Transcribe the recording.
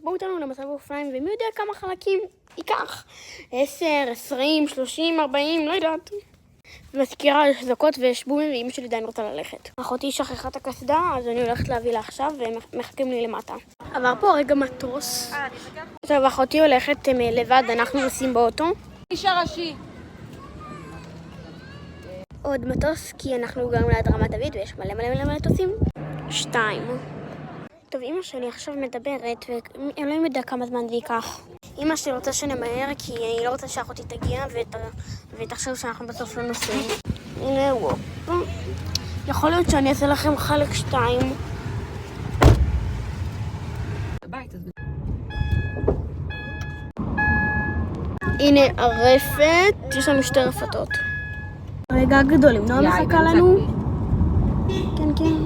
בואו איתנו למסע באופניים, ומי יודע כמה חלקים ייקח? 10, 20, 30, 40, לא יודעת. מזכירה יש דקות ויש בומים, ואמא שלי עדיין רוצה ללכת. אחותי שכחה את הקסדה, אז אני הולכת להביא לה עכשיו, והם מחכים לי למטה. עבר פה רגע מטוס. טוב, אחותי הולכת לבד, אנחנו נוסעים באוטו. איש הראשי. עוד מטוס, כי אנחנו הגענו ליד רמת דוד, ויש מלא מטוסים. 2. טוב, אמא שלי עכשיו מדברת, ואני לא יודע כמה זמן זה ייקח. אמא שלי רוצה שנמהר, כי אני לא רוצה שאחותי תגיע, ותחשוב שאנחנו בסוף לא נוסעים. הנה הוא. יכול להיות שאני אעשה לכם חלק 2. הנה הרפת, יש לנו 2 רפתות. רגע גדול, אם לא מחכה לנו. כן.